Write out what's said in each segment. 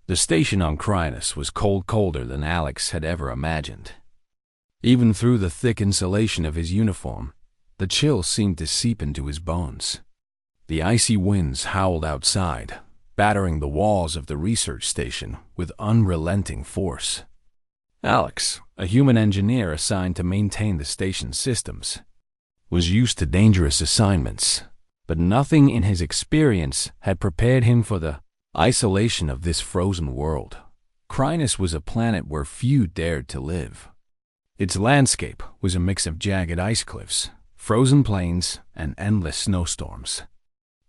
The station on Crinus was colder than Alex had ever imagined. Even through the thick insulation of his uniform, the chill seemed to seep into his bones. The icy winds howled outside, battering the walls of the research station with unrelenting force. Alex, a human engineer assigned to maintain the station's systems, was used to dangerous assignments, but nothing in his experience had prepared him for the isolation of this frozen world. Crinus was a planet where few dared to live. Its landscape was a mix of jagged ice cliffs, frozen plains, and endless snowstorms.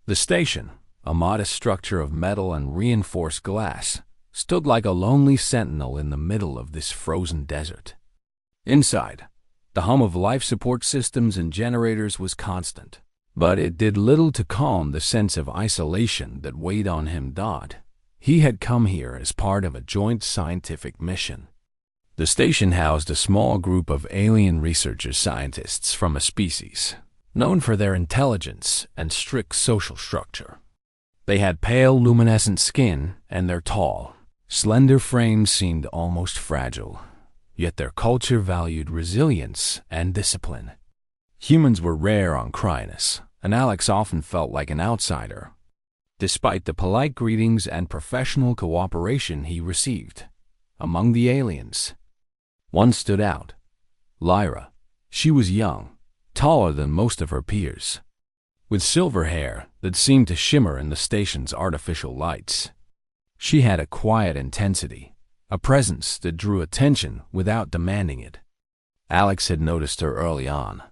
The station, a modest structure of metal and reinforced glass, stood like a lonely sentinel in the middle of this frozen desert. Inside, the hum of life support systems and generators was constant, but it did little to calm the sense of isolation that weighed on him. He had come here as part of a joint scientific mission. The station housed a small group of alien researcher scientists from a species known for their intelligence and strict social structure. They had pale, luminescent skin, and their tall, slender frames seemed almost fragile, yet their culture valued resilience and discipline. Humans were rare on Crinus, and Alex often felt like an outsider, despite the polite greetings and professional cooperation he received. Among the aliens, one stood out: Lyra. She was young, taller than most of her peers, with silver hair that seemed to shimmer in the station's artificial lights. She had a quiet intensity, a presence that drew attention without demanding it. Alex had noticed her early on,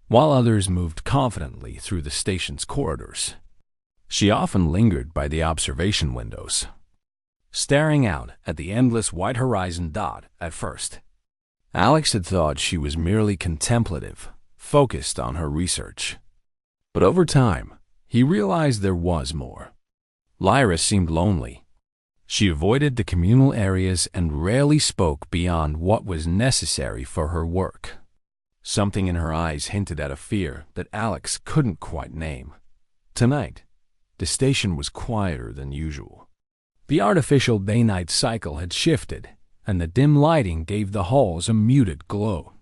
while others moved confidently through the station's corridors. She often lingered by the observation windows, staring out at the endless white horizon. At first, Alex had thought she was merely contemplative, focused on her research. But over time, he realized there was more. Lyra seemed lonely. She avoided the communal areas and rarely spoke beyond what was necessary for her work. Something in her eyes hinted at a fear that Alex couldn't quite name. Tonight, the station was quieter than usual. The artificial day-night cycle had shifted, and the dim lighting gave the halls a muted glow.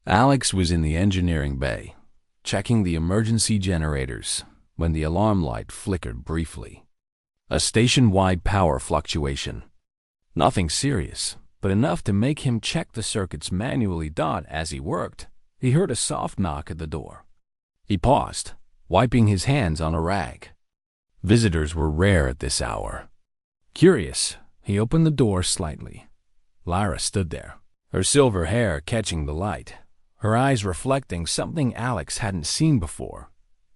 Alex was in the engineering bay, checking the emergency generators, when the alarm light flickered briefly. A station-wide power fluctuation. Nothing serious, but enough to make him check the circuits manually. As he worked, he heard a soft knock at the door. He paused, wiping his hands on a rag. Visitors were rare at this hour. Curious, he opened the door slightly. Lyra stood there, her silver hair catching the light, her eyes reflecting something Alex hadn't seen before: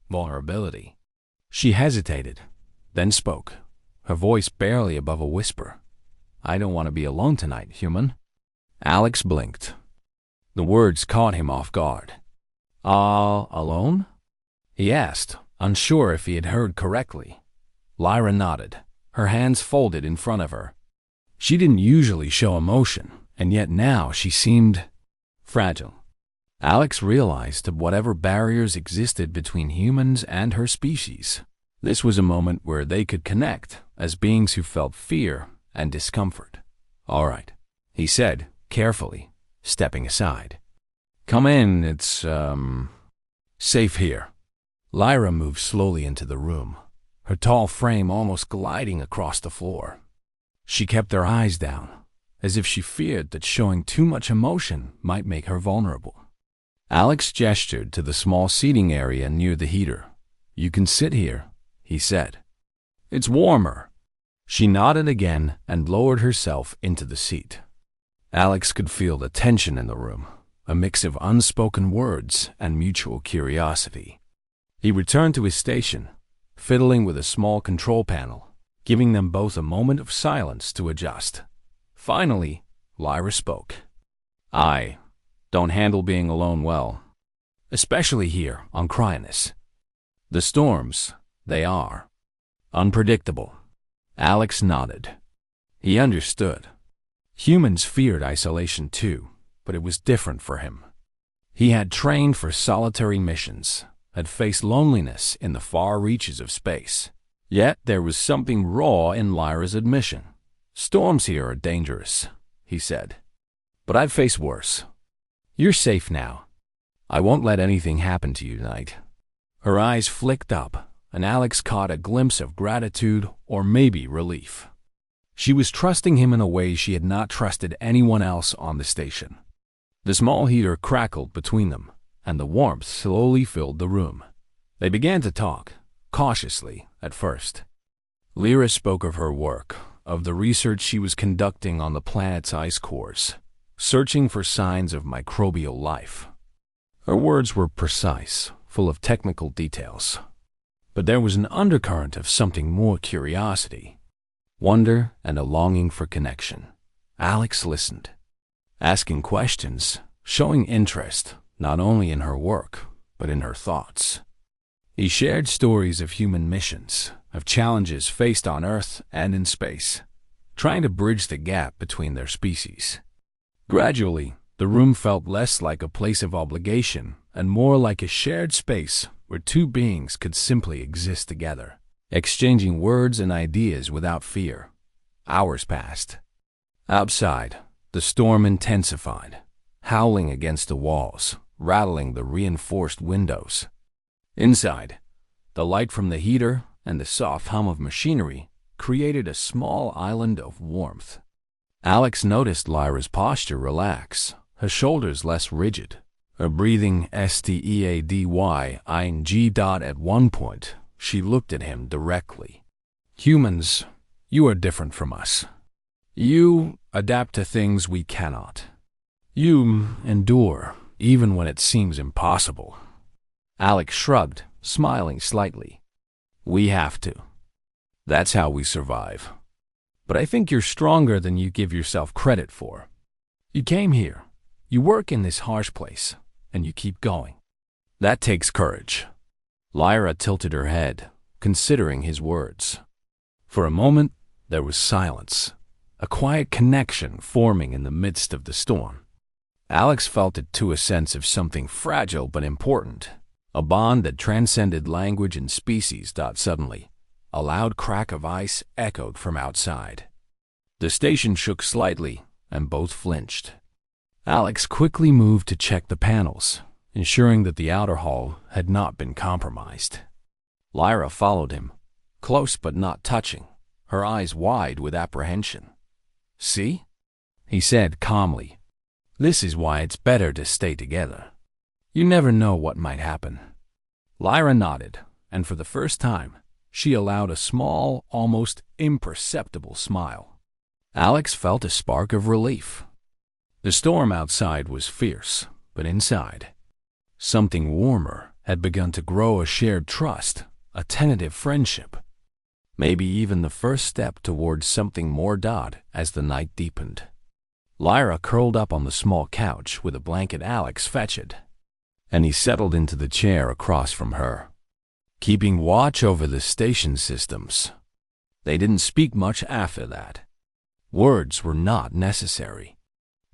vulnerability. She hesitated, then spoke, her voice barely above a whisper. "I don't want to be alone tonight, human." Alex blinked. The words caught him off guard. Alone?" he asked, unsure if he had heard correctly. Lyra nodded, her hands folded in front of her. She didn't usually show emotion, and yet now she seemed fragile. Alex realized that whatever barriers existed between humans and her species, this was a moment where they could connect as beings who felt fear and discomfort. "All right," he said, carefully, stepping aside. "Come in, it's, safe here." Lyra moved slowly into the room, her tall frame almost gliding across the floor. She kept her eyes down, as if she feared that showing too much emotion might make her vulnerable. Alex gestured to the small seating area near the heater. "You can sit here," he said. "It's warmer." She nodded again and lowered herself into the seat. Alex could feel the tension in the room, a mix of unspoken words and mutual curiosity. He returned to his station, fiddling with a small control panel, giving them both a moment of silence to adjust. Finally, Lyra spoke. "I don't handle being alone well, especially here on Crinus. The storms, they are unpredictable." Alex nodded. He understood. Humans feared isolation too, but it was different for him. He had trained for solitary missions, had faced loneliness in the far reaches of space. Yet there was something raw in Lyra's admission. "Storms here are dangerous," he said. "But I've faced worse. You're safe now. I won't let anything happen to you tonight." Her eyes flicked up, and Alex caught a glimpse of gratitude or maybe relief. She was trusting him in a way she had not trusted anyone else on the station. The small heater crackled between them, and the warmth slowly filled the room. They began to talk, cautiously at first. Lyra spoke of her work, of the research she was conducting on the planet's ice cores, searching for signs of microbial life. Her words were precise, full of technical details. But there was an undercurrent of something more: curiosity, wonder, and a longing for connection. Alex listened, asking questions, showing interest not only in her work, but in her thoughts. He shared stories of human missions, of challenges faced on Earth and in space, trying to bridge the gap between their species. Gradually, the room felt less like a place of obligation and more like a shared space where two beings could simply exist together, exchanging words and ideas without fear. Hours passed. Outside, the storm intensified, howling against the walls, rattling the reinforced windows. Inside, the light from the heater and the soft hum of machinery created a small island of warmth. Alex noticed Lyra's posture relax, her shoulders less rigid, her breathing steadying. At one point, she looked at him directly. "Humans, you are different from us. You adapt to things we cannot. You endure, even when it seems impossible." Alex shrugged, smiling slightly. "We have to. That's how we survive. But I think you're stronger than you give yourself credit for. You came here, you work in this harsh place, and you keep going. That takes courage." Lyra tilted her head, considering his words. For a moment, there was silence, a quiet connection forming in the midst of the storm. Alex felt it too, a sense of something fragile but important, a bond that transcended language and species. Suddenly, a loud crack of ice echoed from outside. The station shook slightly, and both flinched. Alex quickly moved to check the panels, ensuring that the outer hull had not been compromised. Lyra followed him, close but not touching, her eyes wide with apprehension. "See?" he said calmly. "This is why it's better to stay together. You never know what might happen." Lyra nodded, and for the first time, she allowed a small, almost imperceptible smile. Alex felt a spark of relief. The storm outside was fierce, but inside, something warmer had begun to grow: a shared trust, a tentative friendship. Maybe even the first step towards something more. As the night deepened, Lyra curled up on the small couch with a blanket. Alex fetched, and he settled into the chair across from her, keeping watch over the station systems. They didn't speak much after that. Words were not necessary.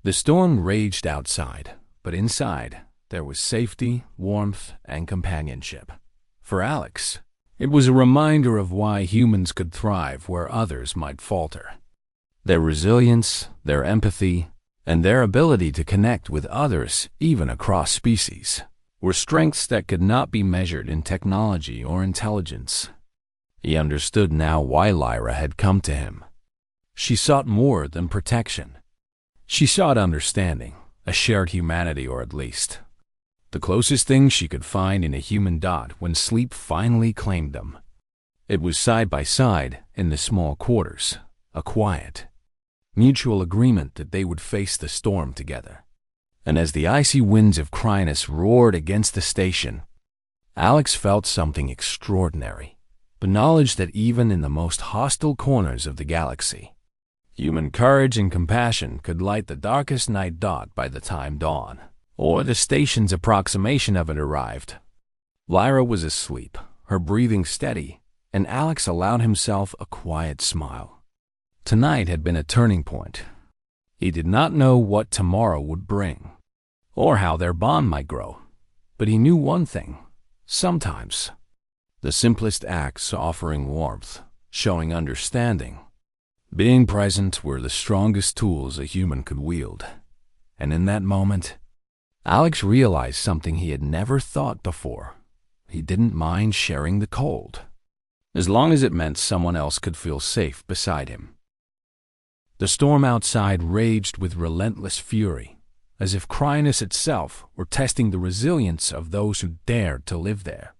The storm raged outside, but inside there was safety, warmth, and companionship. For Alex, it was a reminder of why humans could thrive where others might falter. Their resilience, their empathy, and their ability to connect with others, even across species, were strengths that could not be measured in technology or intelligence. He understood now why Lyra had come to him. She sought more than protection. She sought understanding, a shared humanity, or at least the closest thing she could find in a human. When sleep finally claimed them, it was side by side in the small quarters, a quiet, mutual agreement that they would face the storm together. And as the icy winds of Crinus roared against the station, Alex felt something extraordinary, the knowledge that even in the most hostile corners of the galaxy, human courage and compassion could light the darkest night. By the time dawn, or the station's approximation of it, arrived, Lyra was asleep, her breathing steady, and Alex allowed himself a quiet smile. Tonight had been a turning point. He did not know what tomorrow would bring, or how their bond might grow, but he knew one thing: sometimes the simplest acts, offering warmth, showing understanding, Being present were the strongest tools a human could wield. And in that moment, Alex realized something he had never thought before. He didn't mind sharing the cold, as long as it meant someone else could feel safe beside him. The storm outside raged with relentless fury, as if Crinus itself were testing the resilience of those who dared to live there.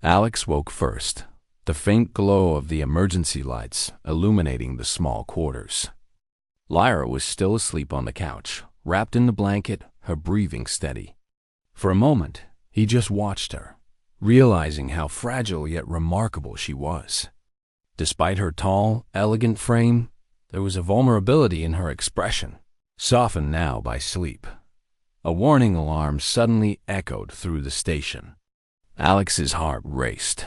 Alex woke first, the faint glow of the emergency lights illuminating the small quarters. Lyra was still asleep on the couch, wrapped in the blanket, her breathing steady. For a moment, he just watched her, realizing how fragile yet remarkable she was. Despite her tall, elegant frame, there was a vulnerability in her expression, softened now by sleep. A warning alarm suddenly echoed through the station. Alex's heart raced.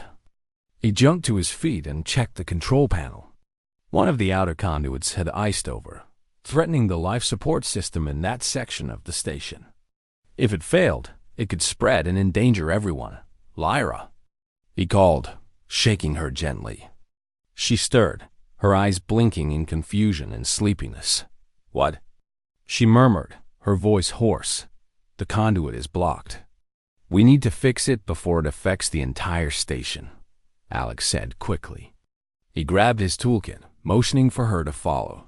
He jumped to his feet and checked the control panel. One of the outer conduits had iced over, threatening the life support system in that section of the station. If it failed, it could spread and endanger everyone. Lyra, he called, shaking her gently. She stirred, her eyes blinking in confusion and sleepiness. What? She murmured, her voice hoarse. The conduit is blocked. We need to fix it before it affects the entire station, Alex said quickly. He grabbed his toolkit, motioning for her to follow.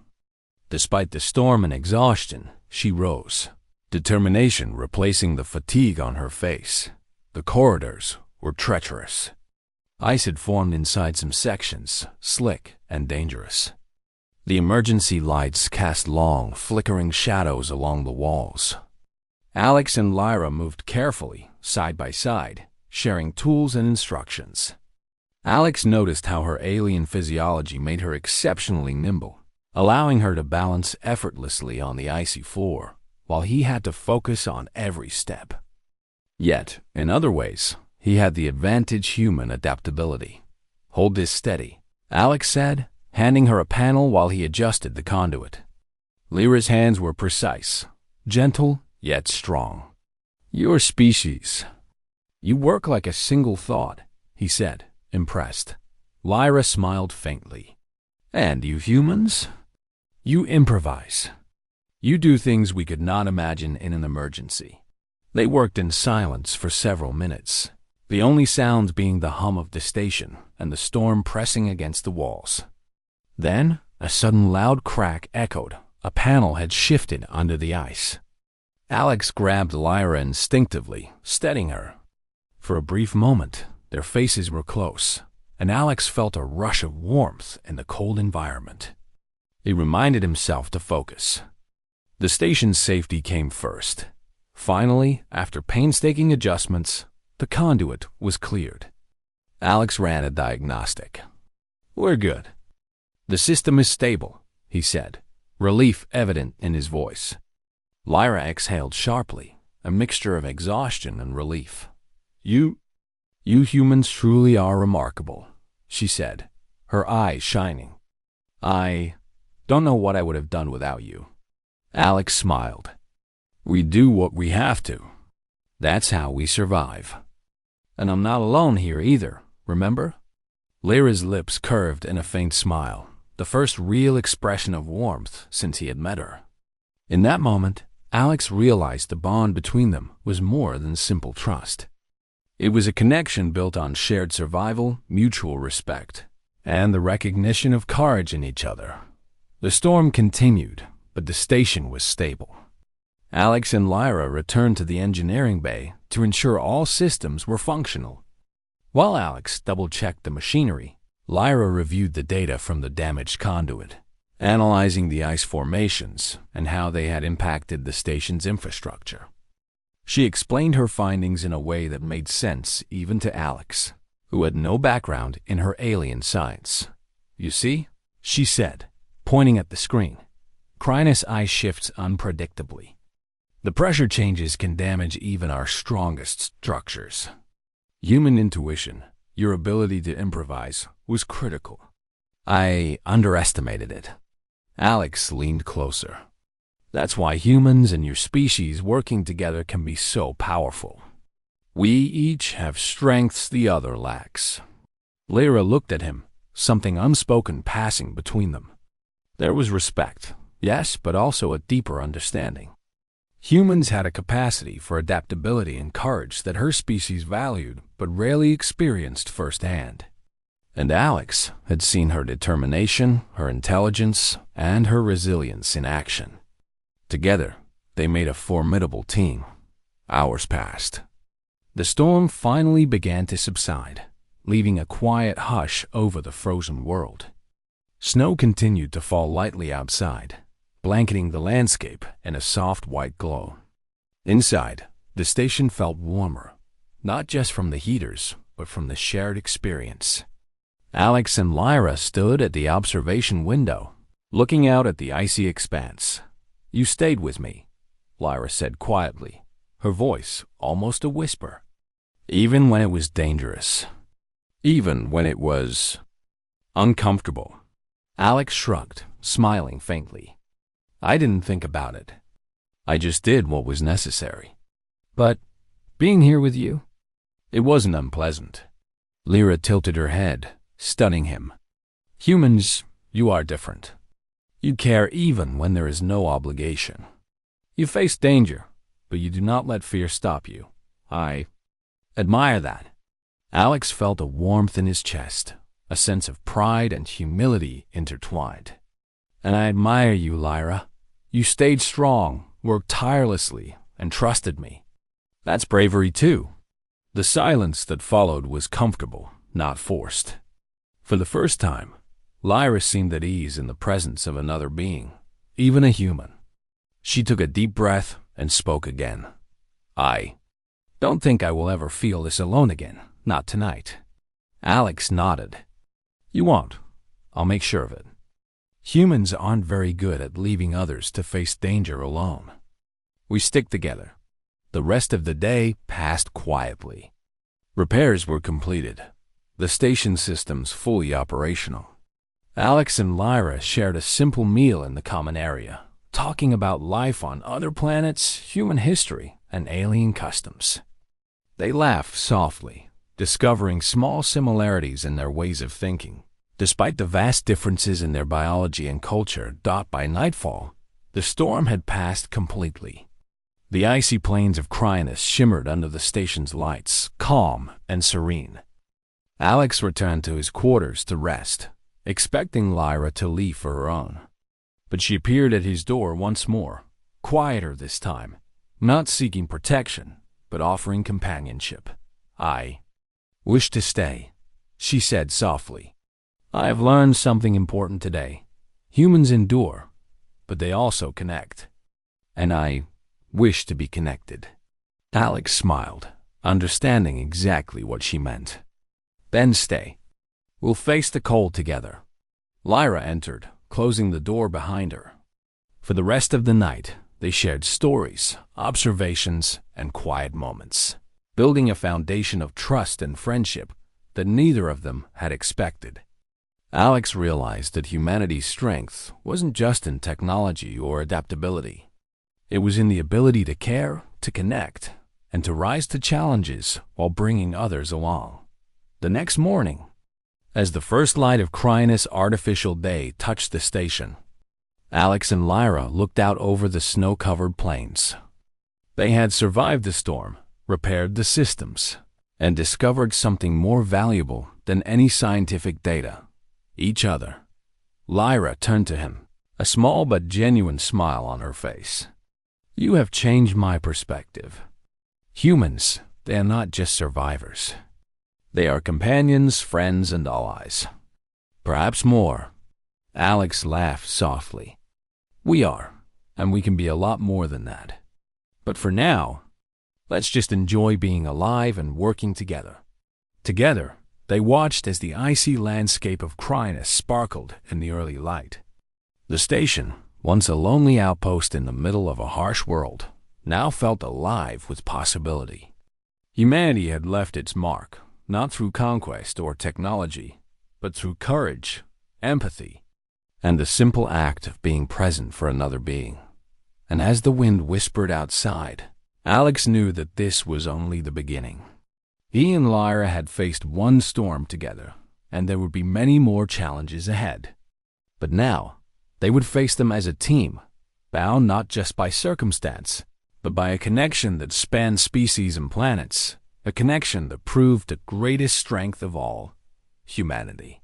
Despite the storm and exhaustion, she rose, determination replacing the fatigue on her face. The corridors were treacherous. Ice had formed inside some sections, slick and dangerous. The emergency lights cast long, flickering shadows along the walls. Alex and Lyra moved carefully, side by side, sharing tools and instructions. Alex noticed how her alien physiology made her exceptionally nimble, allowing her to balance effortlessly on the icy floor, while he had to focus on every step. Yet, in other ways, he had the advantage human adaptability. Hold this steady, Alex said, handing her a panel while he adjusted the conduit. Lyra's hands were precise, gentle, yet strong. Your species. You work like a single thought, he said, impressed. Lyra smiled faintly. And you humans? You improvise. You do things we could not imagine in an emergency. They worked in silence for several minutes, the only sounds being the hum of the station and the storm pressing against the walls. Then, a sudden loud crack echoed. A panel had shifted under the ice. Alex grabbed Lyra instinctively, steadying her. For a brief moment, their faces were close, and Alex felt a rush of warmth in the cold environment. He reminded himself to focus. The station's safety came first. Finally, after painstaking adjustments, the conduit was cleared. Alex ran a diagnostic. We're good. The system is stable, he said, relief evident in his voice. Lyra exhaled sharply, a mixture of exhaustion and relief. You humans truly are remarkable, she said, her eyes shining. I don't know what I would have done without you. Alex smiled. We do what we have to. That's how we survive. And I'm not alone here either, remember? Lyra's lips curved in a faint smile, the first real expression of warmth since he had met her. In that moment, Alex realized the bond between them was more than simple trust. It was a connection built on shared survival, mutual respect, and the recognition of courage in each other. The storm continued, but the station was stable. Alex and Lyra returned to the engineering bay to ensure all systems were functional. While Alex double-checked the machinery, Lyra reviewed the data from the damaged conduit, analyzing the ice formations and how they had impacted the station's infrastructure. She explained her findings in a way that made sense even to Alex, who had no background in her alien science. You see, she said, pointing at the screen. Crinus ice shifts unpredictably. The pressure changes can damage even our strongest structures. Human intuition, your ability to improvise, was critical. I underestimated it. Alex leaned closer. That's why humans and your species working together can be so powerful. We each have strengths the other lacks. Lyra looked at him, something unspoken passing between them. There was respect, yes, but also a deeper understanding. Humans had a capacity for adaptability and courage that her species valued but rarely experienced firsthand. And Alex had seen her determination, her intelligence, and her resilience in action. Together, they made a formidable team. Hours passed. The storm finally began to subside, leaving a quiet hush over the frozen world. Snow continued to fall lightly outside, blanketing the landscape in a soft white glow. Inside, the station felt warmer, not just from the heaters, but from the shared experience. Alex and Lyra stood at the observation window, looking out at the icy expanse. "You stayed with me," Lyra said quietly, her voice almost a whisper. "Even when it was dangerous. Even when it was uncomfortable." Alex shrugged, smiling faintly. "I didn't think about it. I just did what was necessary. But being here with you, it wasn't unpleasant." Lyra tilted her head, stunning him. "Humans, you are different. You care even when there is no obligation. You face danger, but you do not let fear stop you. I admire that." Alex felt a warmth in his chest, a sense of pride and humility intertwined. "And I admire you, Lyra. You stayed strong, worked tirelessly, and trusted me. That's bravery too." The silence that followed was comfortable, not forced. For the first time, Lyra seemed at ease in the presence of another being, even a human. She took a deep breath and spoke again. "I don't think I will ever feel this alone again, not tonight." Alex nodded. "You won't. I'll make sure of it. Humans aren't very good at leaving others to face danger alone. We stick together." The rest of the day passed quietly. Repairs were completed, the station systems fully operational. Alex and Lyra shared a simple meal in the common area, talking about life on other planets, human history, and alien customs. They laughed softly, discovering small similarities in their ways of thinking. Despite the vast differences in their biology and culture, by nightfall, the storm had passed completely. The icy plains of Cryanus shimmered under the station's lights, calm and serene. Alex returned to his quarters to rest, expecting Lyra to leave for her own. But she appeared at his door once more, quieter this time, not seeking protection, but offering companionship. "I wish to stay," she said softly. "I have learned something important today. Humans endure, but they also connect. And I wish to be connected." Alex smiled, understanding exactly what she meant. "Then stay. We'll face the cold together." Lyra entered, closing the door behind her. For the rest of the night, they shared stories, observations, and quiet moments, building a foundation of trust and friendship that neither of them had expected. Alex realized that humanity's strength wasn't just in technology or adaptability. It was in the ability to care, to connect, and to rise to challenges while bringing others along. The next morning, as the first light of Cryanus' artificial day touched the station, Alex and Lyra looked out over the snow-covered plains. They had survived the storm, repaired the systems, and discovered something more valuable than any scientific data: each other. Lyra turned to him, a small but genuine smile on her face. "You have changed my perspective. Humans, they are not just survivors. They are companions, friends, and allies. Perhaps more." Alex laughed softly. "We are, and we can be a lot more than that. But for now, let's just enjoy being alive and working together." Together, they watched as the icy landscape of Cryanus sparkled in the early light. The station, once a lonely outpost in the middle of a harsh world, now felt alive with possibility. Humanity had left its mark, not through conquest or technology, but through courage, empathy, and the simple act of being present for another being. And as the wind whispered outside, Alex knew that this was only the beginning. He and Lyra had faced one storm together, and there would be many more challenges ahead. But now, They would face them as a team, bound not just by circumstance, but by a connection that spanned species and planets, a connection that proved the greatest strength of all, humanity.